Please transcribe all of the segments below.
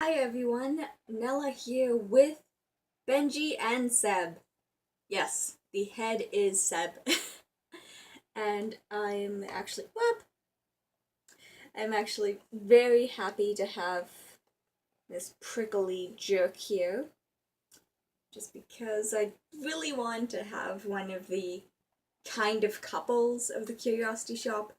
Hi everyone, Nella here with Benji and Seb. Yes, the head is Seb. And I'm actually very happy to have this prickly jerk here. Just because I really want to have one of the kind of couples of the Curiosity Shop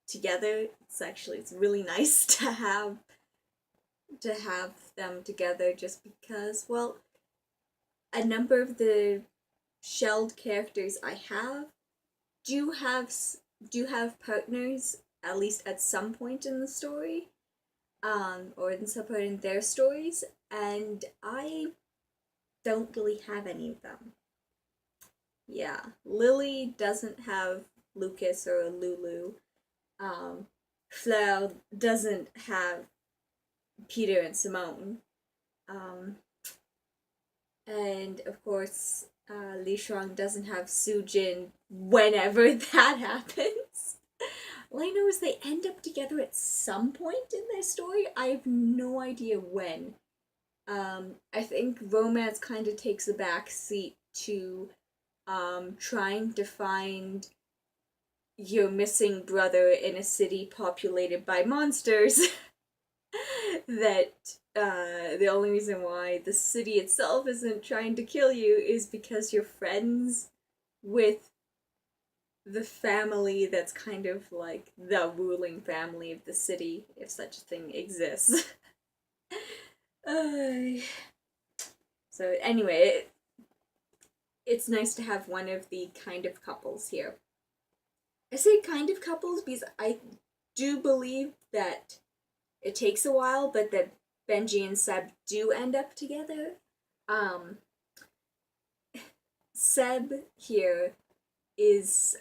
together. It's really nice to have them together just because, well, a number of the shelled characters I have do have do have partners at least at some point in the story, or in some point in their stories, and I don't really have any of them. Yeah, Lily doesn't have Lucas or Lulu. Flo doesn't have Peter and Simone. Um, and of course, Li Shuang doesn't have Sujin whenever that happens. All I know is they end up together at some point in their story. I have no idea when. I think romance kind of takes a back seat to trying to find your missing brother in a city populated by monsters. That the only reason why the city itself isn't trying to kill you is because you're friends with the family that's kind of like the ruling family of the city, if such a thing exists. uh, so anyway, it's nice to have one of the kind of couples here. I say kind of couples because I do believe that it takes a while, but that Benji and Seb do end up together. Um, Seb here is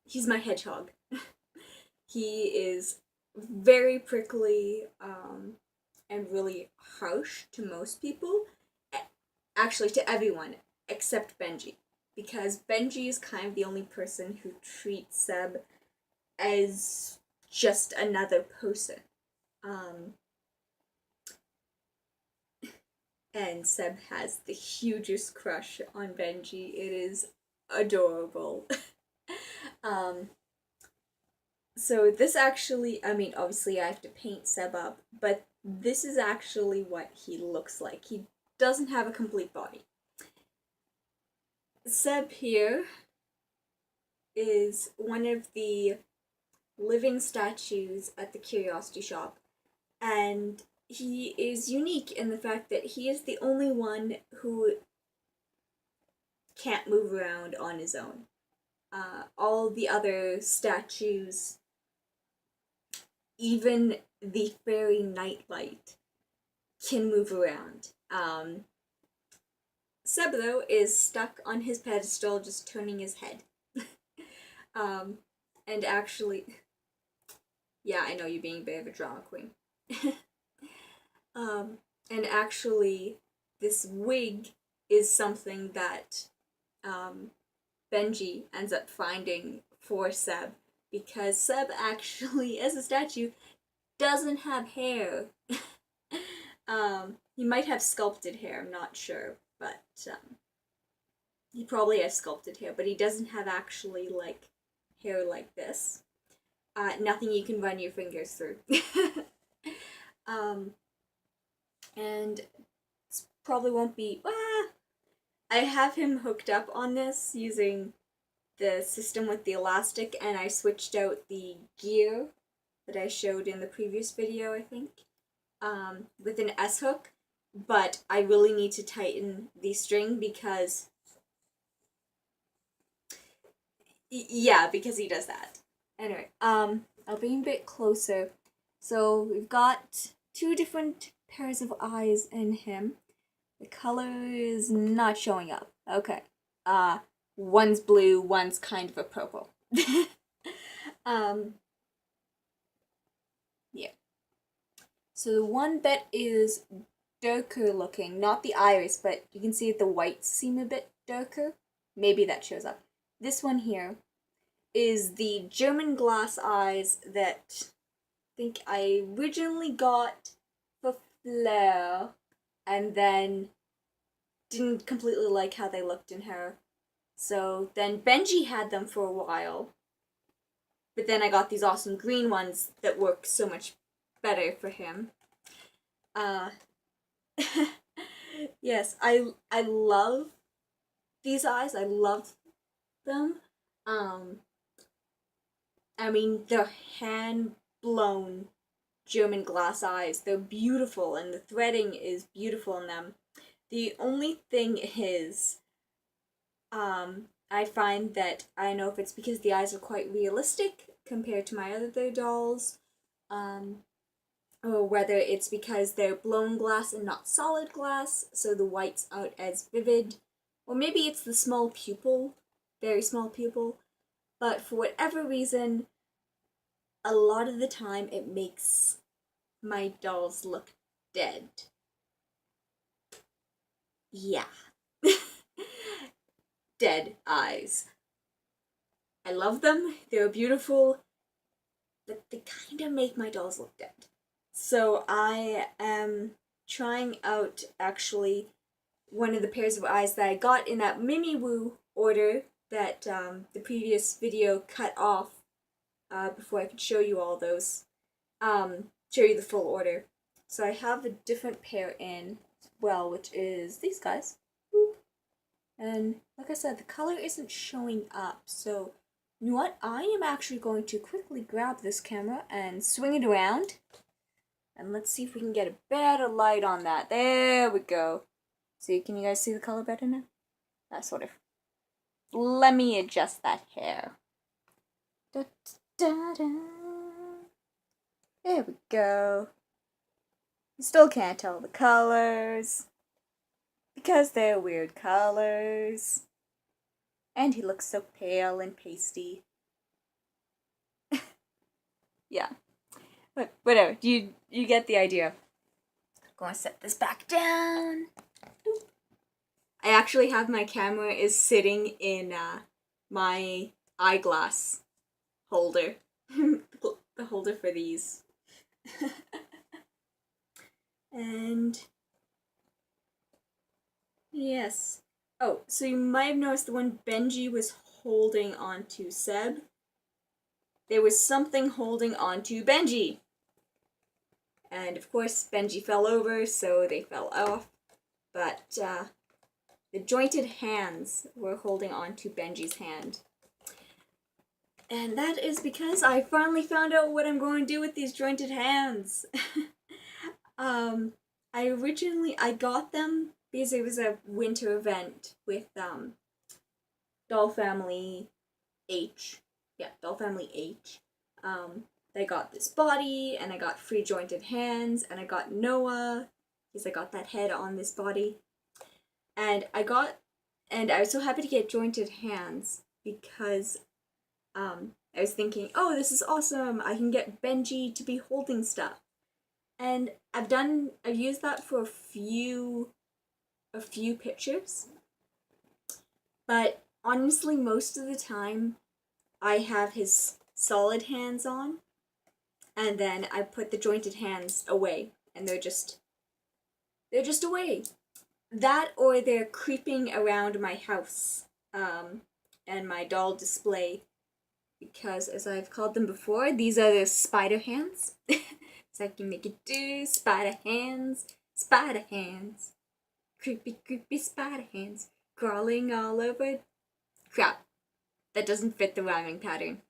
he's my hedgehog. He is very prickly, and really harsh to most people. Actually, to everyone except Benji, because Benji is kind of the only person who treats Seb as just another person. Um, and Seb has the hugest crush on Benji. It is adorable. um, so this actually, I mean, obviously I have to paint Seb up, but this is actually what he looks like. He doesn't have a complete body. Seb here is one of the living statues at the Curiosity Shop, and he is unique in the fact that he is the only one who can't move around on his own. All the other statues, even the fairy Nightlight, can move around. Seb, though, is stuck on his pedestal, just turning his head. um, and actually, yeah, I know you're being a bit of a drama queen. um, and actually, this wig is something that Benji ends up finding for Seb, because Seb actually, as a statue, doesn't have hair. He might have sculpted hair, I'm not sure, but he probably has sculpted hair, but he doesn't have actually like hair like this. Nothing you can run your fingers through. um, and probably won't be. I have him hooked up on this using the system with the elastic, and I switched out the gear that I showed in the previous video, I think, with an S hook, but I really need to tighten the string because, yeah, because he does that. Anyway, I'll bring a bit closer. So we've got two different pairs of eyes in him. The color is not showing up. Okay. One's blue, one's kind of a purple. um, yeah. So the one that is darker looking, not the iris, but you can see the whites seem a bit darker. Maybe that shows up. This one here is the German glass eyes that I think I originally got for blur, and then didn't completely like how they looked in her. So then Benjy had them for a while, but then I got these awesome green ones that work so much better for him. Uh, yes, I love these eyes. I love them. Um, I mean, they're hand blown German glass eyes. They're beautiful, and the threading is beautiful in them. The only thing is, I find that I don't know if it's because the eyes are quite realistic compared to my other dolls, um, or whether it's because they're blown glass and not solid glass, so the whites aren't as vivid, or maybe it's the small pupil, very small pupil, but for whatever reason, a lot of the time it makes my dolls look dead. Yeah. Dead eyes. I love them, they're beautiful, but they kind of make my dolls look dead. So I am trying out actually one of the pairs of eyes that I got in that Mimi Woo order that the previous video cut off before I could show you all those, show you the full order. So I have a different pair in as well, which is these guys. And like I said, the color isn't showing up, so you know what? I am actually going to quickly grab this camera and swing it around. And let's see if we can get a better light on that. There we go. See, can you guys see the color better now? That sort of. Let me adjust that hair. Da, da, da. There we go. You still can't tell the colors because they're weird colors. And he looks so pale and pasty. Yeah. But whatever, you get the idea. I'm going to set this back down. I actually have my camera is sitting in my eyeglass holder. The holder for these. And yes. Oh, so you might have noticed the one Benjy was holding onto Seb. There was something holding onto Benjy. And of course, Benjy fell over, so they fell off. But the jointed hands were holding onto Benjy's hand. And that is because I finally found out what I'm going to do with these jointed hands. I got them because it was a winter event with Doll Family H. Yeah, Doll Family H. I got this body, and I got free jointed hands, and I got Noah, because I got that head on this body. And I was so happy to get jointed hands because I was thinking, oh, this is awesome. I can get Benjy to be holding stuff. And I've used that for a few pictures. But honestly, most of the time I have his solid hands on, and then I put the jointed hands away, and they're just away. That, or they're creeping around my house and my doll display, because as I've called them before, these are the SpiderHands. So I can make it do SpiderHands, SpiderHands, creepy, creepy SpiderHands, crawling all over. Crap, that doesn't fit the rhyming pattern.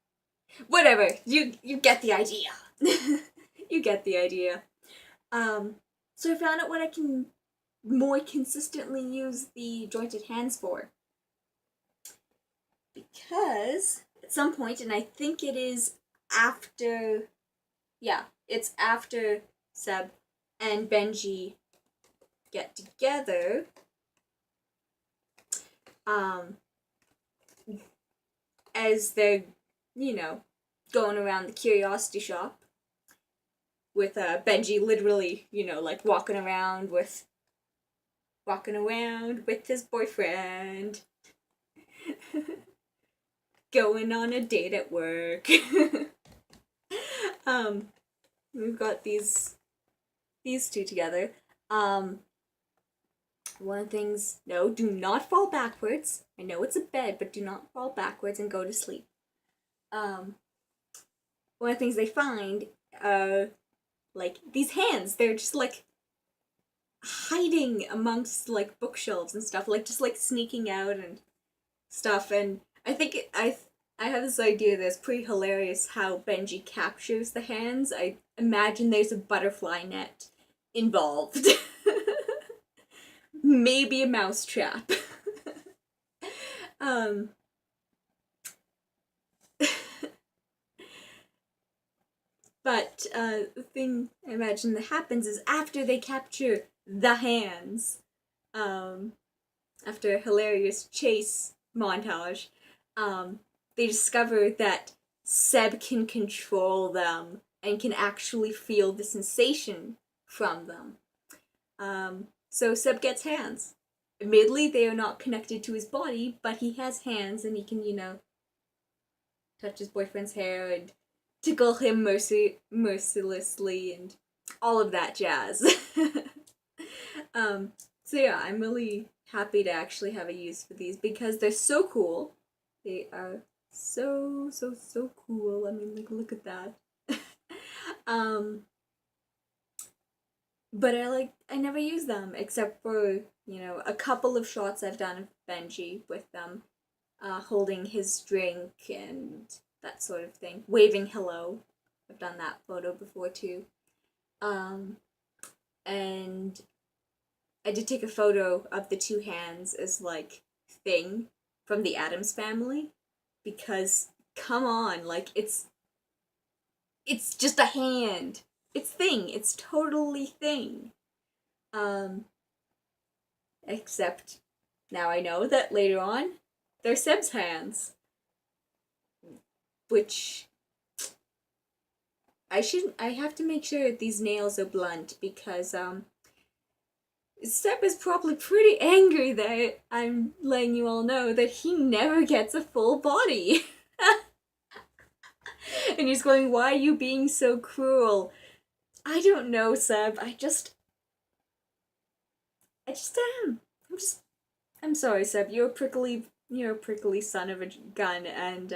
Whatever, you get the idea. You get the idea. So I found out what I can more consistently use the jointed hands for. Because at some point, and I think it is after, yeah, it's after Seb and Benjy get together, as they're, going around the curiosity shop with Benjy literally, like walking around with his boyfriend. Going on a date at work. We've got these these two together. One of the things, no, do not fall backwards. I know it's a bed, but do not fall backwards and go to sleep. Um, One of the things they find, like these hands, they're just like hiding amongst like bookshelves and stuff, like just like sneaking out and stuff. And I think I have this idea that's pretty hilarious how Benjy captures the hands. I imagine there's a butterfly net involved. Maybe a mouse trap. um, but the thing I imagine that happens is after they capture the hands, after a hilarious chase montage, they discover that Seb can control them and can actually feel the sensation from them. So Seb gets hands. Admittedly, they are not connected to his body, but he has hands and he can, touch his boyfriend's hair and tickle him mercilessly and all of that jazz. So yeah, I'm really happy to actually have a use for these because they're so cool. They are so cool. I mean, like, look at that. But I never use them except for, a couple of shots I've done of Benjy with them, holding his drink and that sort of thing. Waving hello. I've done that photo before too. And I did take a photo of the two hands as like thing from the Addams Family because come on, like it's just a hand. It's thing. It's totally thing. Except now I know that later on they're Seb's hands. Which I have to make sure that these nails are blunt because Seb is probably pretty angry that I'm letting you all know that he never gets a full body. And he's going, why are you being so cruel? I don't know, Seb. I just am. I'm sorry, Seb. You're a prickly son of a gun, and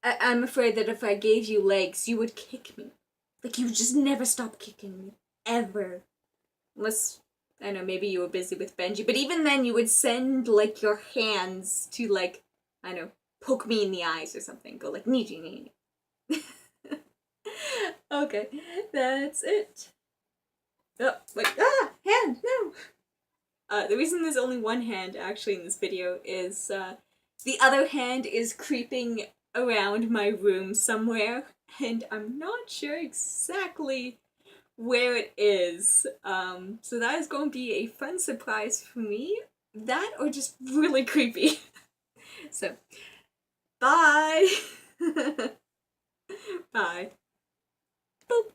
I'm afraid that if I gave you legs, you would kick me. Like, you would just never stop kicking me. Ever. Unless, I know, maybe you were busy with Benjy, but even then you would send, like, your hands to, like, I know, poke me in the eyes or something. Go like, nee. Okay, that's it. Oh, wait, hand, no! The reason there's only one hand, actually, in this video is, the other hand is creeping around my room somewhere, and I'm not sure exactly where it is. So that is going to be a fun surprise for me. That or just really creepy. So, bye! Bye. Boop.